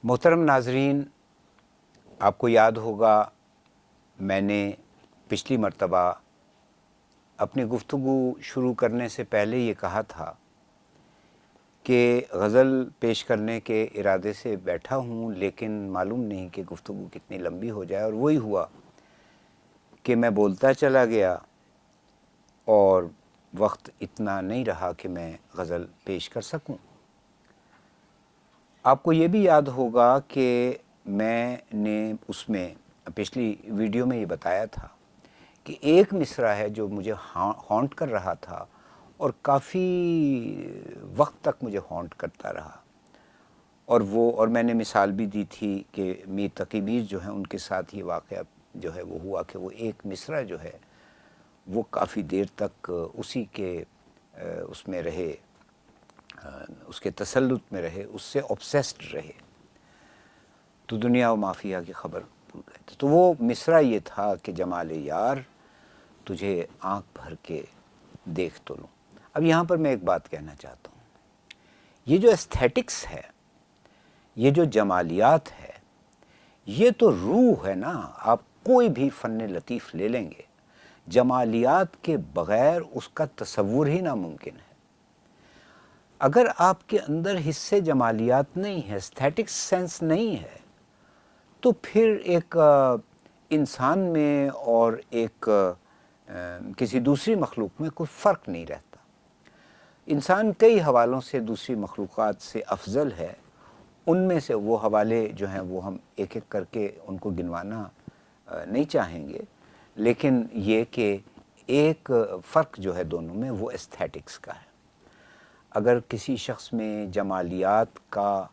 मोहतरम नाजरीन, आपको याद होगा मैंने पिछली मर्तबा अपनी गुफ्तगू शुरू करने से पहले ये कहा था कि गज़ल पेश करने के इरादे से बैठा हूँ, लेकिन मालूम नहीं कि गुफ्तगू कितनी लंबी हो जाए। और वही हुआ कि मैं बोलता चला गया और वक्त इतना नहीं रहा कि मैं गज़ल पेश कर सकूं। आपको ये भी याद होगा कि मैंने उसमें पिछली वीडियो में ये बताया था कि एक मिसरा है जो मुझे हॉन्ट कर रहा था और काफ़ी वक्त तक मुझे हॉन्ट करता रहा। और मैंने मिसाल भी दी थी कि मीर तकी मीर जो हैं उनके साथ ये वाक़या जो है वो हुआ कि वो एक मिसरा जो है वो काफ़ी देर तक उसी के उसमें रहे, उसके तसल्लुत में रहे, उससे ऑब्सेस्ड रहे, तो दुनिया व माफिया की खबर भूल गए थे। तो वो मिसरा ये था कि जमाल यार तुझे आंख भर के देख तो लूँ। अब यहाँ पर मैं एक बात कहना चाहता हूँ, ये जो एस्थेटिक्स है, ये जो जमालियात है, ये तो रूह है ना। आप कोई भी फ़न लतीफ़ ले लेंगे, जमालियात के बग़ैर उसका तसव्वुर ही नामुमकिन है। अगर आपके अंदर हिस्से जमालियात नहीं है, एस्थेटिक्स सेंस नहीं है, तो फिर एक इंसान में और एक किसी दूसरी मखलूक में कोई फ़र्क नहीं रहता। इंसान कई हवालों से दूसरी मखलूक़ात से अफजल है। उनमें से वो हवाले जो हैं वो हम एक एक करके उनको गिनवाना नहीं चाहेंगे, लेकिन ये कि एक फ़र्क जो है दोनों में वो एस्थेटिक्स का है। अगर किसी शख्स में जमालियात का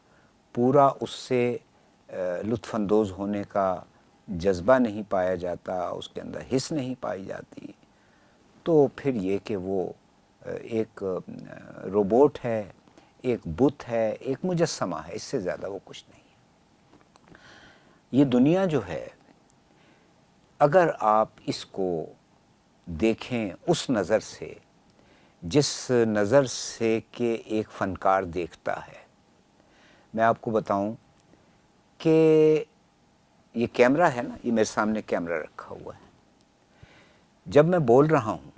पूरा उससे लुत्फ़अंदोज़ होने का जज्बा नहीं पाया जाता, उसके अंदर हिस्स नहीं पाई जाती, तो फिर ये कि वो एक रोबोट है, एक बुत है, एक मुजस्समा है, इससे ज़्यादा वो कुछ नहीं है। ये दुनिया जो है, अगर आप इसको देखें उस नज़र से जिस नज़र से कि एक फ़नकार देखता है, मैं आपको बताऊं कि ये कैमरा है ना, ये मेरे सामने कैमरा रखा हुआ है। जब मैं बोल रहा हूँ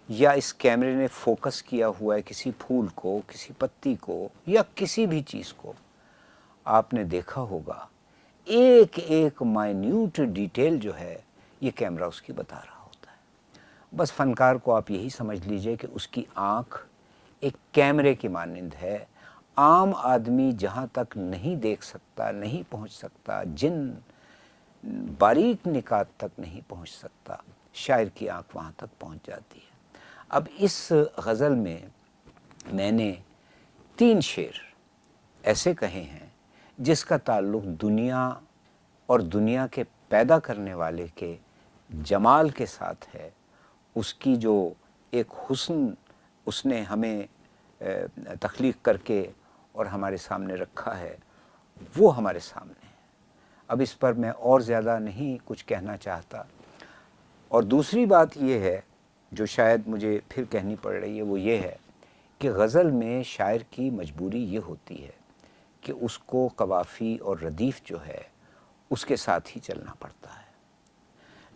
या इस कैमरे ने फोकस किया हुआ है किसी फूल को, किसी पत्ती को या किसी भी चीज़ को, आपने देखा होगा एक एक माइन्यूट डिटेल जो है ये कैमरा उसकी बता रहा होता है। बस फ़नकार को आप यही समझ लीजिए कि उसकी आँख एक कैमरे की मानिंद है। आम आदमी जहाँ तक नहीं देख सकता, नहीं पहुँच सकता, जिन बारीक निकात तक नहीं पहुँच सकता, शायर की आँख वहाँ तक पहुँच जाती है। अब इस गज़ल में मैंने 3 शेर ऐसे कहे हैं जिसका ताल्लुक़ दुनिया और दुनिया के पैदा करने वाले के जमाल के साथ है। उसकी जो एक हुस्न उसने हमें तख्लीक़ करके और हमारे सामने रखा है, वो हमारे सामने है। अब इस पर मैं और ज़्यादा नहीं कुछ कहना चाहता। और दूसरी बात ये है जो शायद मुझे फिर कहनी पड़ रही है, वो ये है कि गज़ल में शायर की मजबूरी ये होती है कि उसको कवाफ़ी और रदीफ़ जो है उसके साथ ही चलना पड़ता है।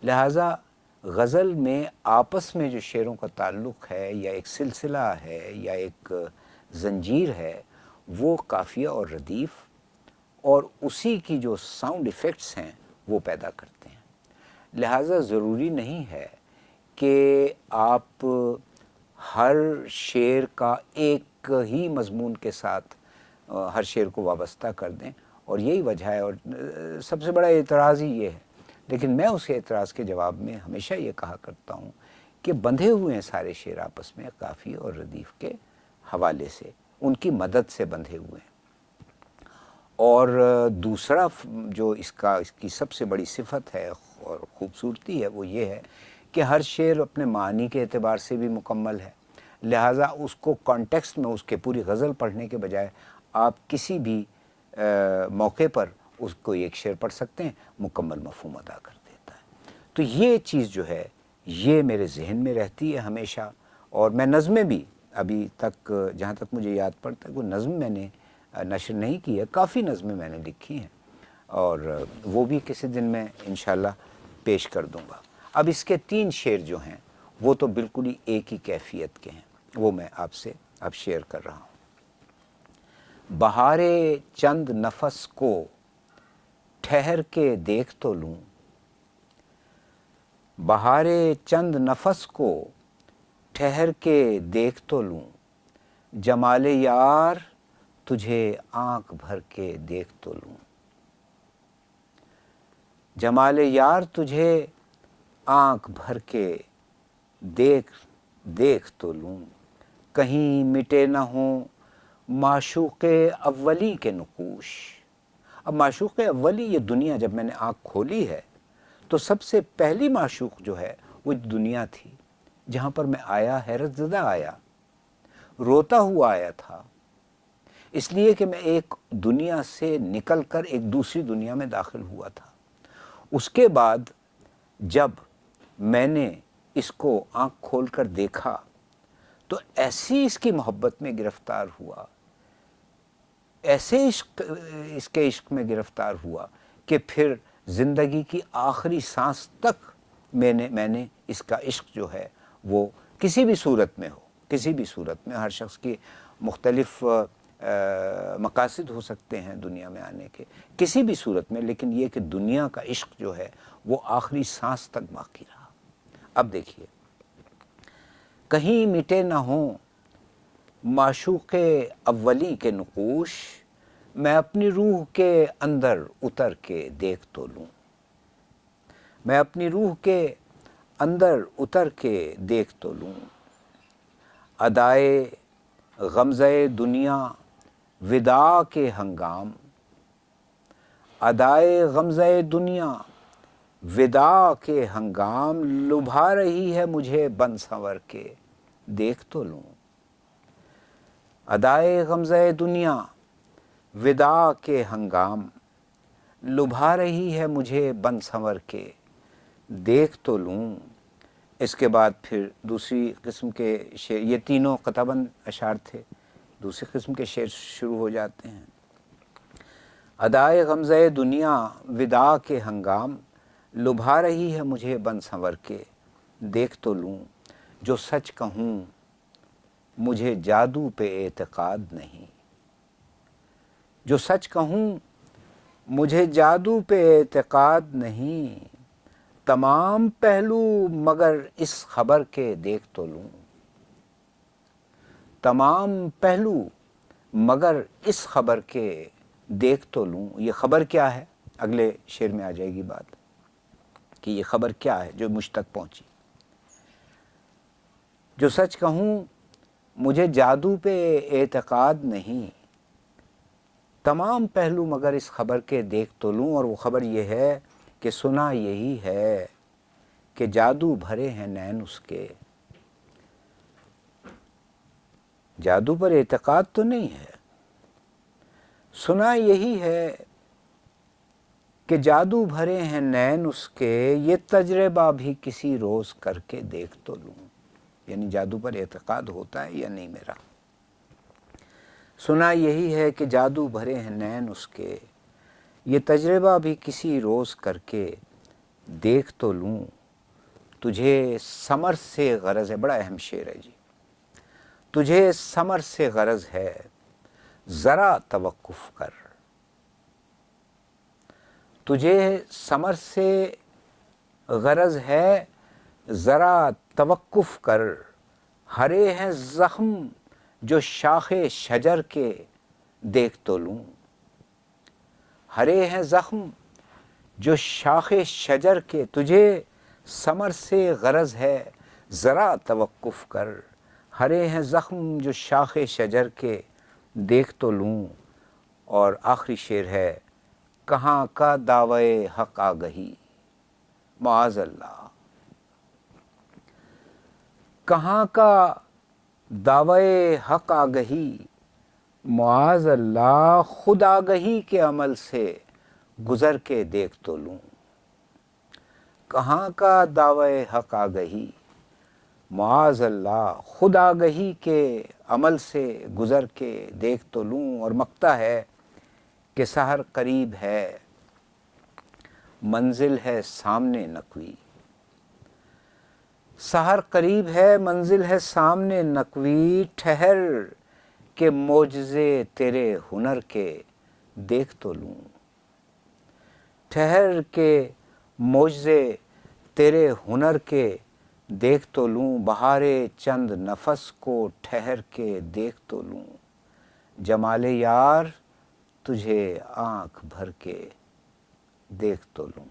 लिहाजा गज़ल में आपस में जो शेरों का ताल्लुक़ है या एक सिलसिला है या एक ज़ंजीर है, वो काफ़िया और रदीफ़ और उसी की जो साउंड इफ़ेक्ट्स हैं वो पैदा करते हैं। लिहाजा ज़रूरी नहीं है कि आप हर शेर का एक ही मज़मून के साथ हर शेर को वाबस्ता कर दें, और यही वजह है। और सबसे बड़ा एतराज़ ही ये है, लेकिन मैं उस एतराज़ के जवाब में हमेशा ये कहा करता हूँ कि बंधे हुए हैं सारे शेर आपस में काफ़ी और रदीफ़ के हवाले से, उनकी मदद से बंधे हुए हैं। और दूसरा जो इसकी सबसे बड़ी सिफत है और ख़ूबसूरती है वो ये है कि हर शेर अपने मानी के एतबार से भी मुकम्मल है। लिहाजा उसको कॉन्टेक्स्ट में उसके पूरी गज़ल पढ़ने के बजाय आप किसी भी मौके पर उसको एक शेर पढ़ सकते हैं, मुकम्मल मफ़हूम अदा कर देता है। तो ये चीज़ जो है ये मेरे जहन में रहती है हमेशा। और मैं नज़में भी अभी तक जहाँ तक मुझे याद पड़ता है वो नज़म मैंने نشر نہیں کی ہے، کافی نظمیں میں نے لکھی ہیں، اور وہ بھی کسی دن میں انشاءاللہ پیش کر دوں گا۔ اب اس کے 3 شعر جو ہیں وہ تو بالکل ہی ایک ہی کیفیت کے ہیں، وہ میں آپ سے اب شیئر کر رہا ہوں۔ بہار چند نفس کو ٹھہر کے دیکھ تو لوں، بہار چند نفس کو ٹھہر کے دیکھ تو لوں، جمال یار تجھے آنکھ بھر کے دیکھ تو لوں، جمال یار تجھے آنکھ بھر کے دیکھ تو لوں، کہیں مٹے نہ ہوں معشوق اولی کے نقوش۔ اب معشوق اولی، یہ دنیا جب میں نے آنکھ کھولی ہے تو سب سے پہلی معشوق جو ہے وہ دنیا تھی، جہاں پر میں آیا حیرت زدہ آیا، روتا ہوا آیا تھا، اس لیے کہ میں ایک دنیا سے نکل کر ایک دوسری دنیا میں داخل ہوا تھا۔ اس کے بعد جب میں نے اس کو آنکھ کھول کر دیکھا تو ایسی اس کی محبت میں گرفتار ہوا، ایسے اس کے عشق میں گرفتار ہوا کہ پھر زندگی کی آخری سانس تک میں نے اس کا عشق جو ہے وہ کسی بھی صورت میں ہو، کسی بھی صورت میں، ہر شخص کی مختلف مقاصد ہو سکتے ہیں دنیا میں آنے کے، کسی بھی صورت میں، لیکن یہ کہ دنیا کا عشق جو ہے وہ آخری سانس تک باقی رہا۔ اب دیکھیے، کہیں مٹے نہ ہوں معشوق اولی کے نقوش، میں اپنی روح کے اندر اتر کے دیکھ تو لوں، میں اپنی روح کے اندر اتر کے دیکھ تو لوں، ادائے غمزہ دنیا وداع کے ہنگام، ادائے غمزہ دنیا وداع کے ہنگام، لبھا رہی ہے مجھے بن سنور کے دیکھ تو لوں، ادائے غمزہ دنیا وداع کے ہنگام، لبھا رہی ہے مجھے بن سنور کے دیکھ تو لوں۔ اس کے بعد پھر دوسری قسم کے شعر، یہ تینوں قطع بند اشعار تھے، دوسری قسم کے شعر شروع ہو جاتے ہیں۔ ادائے غمزہ دنیا وداع کے ہنگام، لبھا رہی ہے مجھے بن سنور کے دیکھ تو لوں، جو سچ کہوں مجھے جادو پہ اعتقاد نہیں، جو سچ کہوں مجھے جادو پہ اعتقاد نہیں، تمام پہلو مگر اس خبر کے دیکھ تو لوں، تمام پہلو مگر اس خبر کے دیکھ تو لوں۔ یہ خبر کیا ہے؟ اگلے شعر میں آ جائے گی بات کہ یہ خبر کیا ہے جو مجھ تک پہنچی۔ جو سچ کہوں مجھے جادو پہ اعتقاد نہیں، تمام پہلو مگر اس خبر کے دیکھ تو لوں، اور وہ خبر یہ ہے کہ سنا یہی ہے کہ جادو بھرے ہیں نین اس کے، جادو پر اعتقاد تو نہیں ہے، سنا یہی ہے کہ جادو بھرے ہیں نین اس کے، یہ تجربہ بھی کسی روز کر کے دیکھ تو لوں، یعنی جادو پر اعتقاد ہوتا ہے یا نہیں میرا۔ سنا یہی ہے کہ جادو بھرے ہیں نین اس کے، یہ تجربہ بھی کسی روز کر کے دیکھ تو لوں، تجھے ثمر سے غرض ہے، بڑا اہم شعر ہے جی، تجھے ثمر سے غرض ہے ذرا توقف کر، تجھے ثمر سے غرض ہے ذرا توقف کر، ہرے ہیں زخم جو شاخ شجر کے دیکھ تو لوں، ہرے ہیں زخم جو شاخ شجر کے، تجھے ثمر سے غرض ہے ذرا توقف کر، ہرے ہیں زخم جو شاخ شجر کے دیکھ تو لوں۔ اور آخری شعر ہے، کہاں کا دعوی حق آگہی معاذ اللہ، کہاں کا دعوی حق آگہی معاذ اللہ، خود آگہی کے عمل سے گزر کے دیکھ تو لوں، کہاں کا دعوی حق آگہی معاذ اللہ خود آگہی کے عمل سے گزر کے دیکھ تو لوں، اور مکتا ہے کہ سحر قریب ہے منزل ہے سامنے نقوی، سحر قریب ہے منزل ہے سامنے نقوی، ٹھہر کے معجزے تیرے ہنر کے دیکھ تو لوں، ٹھہر کے معجزے تیرے ہنر کے دیکھ تو لوں، بہارے چند نفس کو ٹھہر کے دیکھ تو لوں، جمال یار تجھے آنکھ بھر کے دیکھ تو لوں۔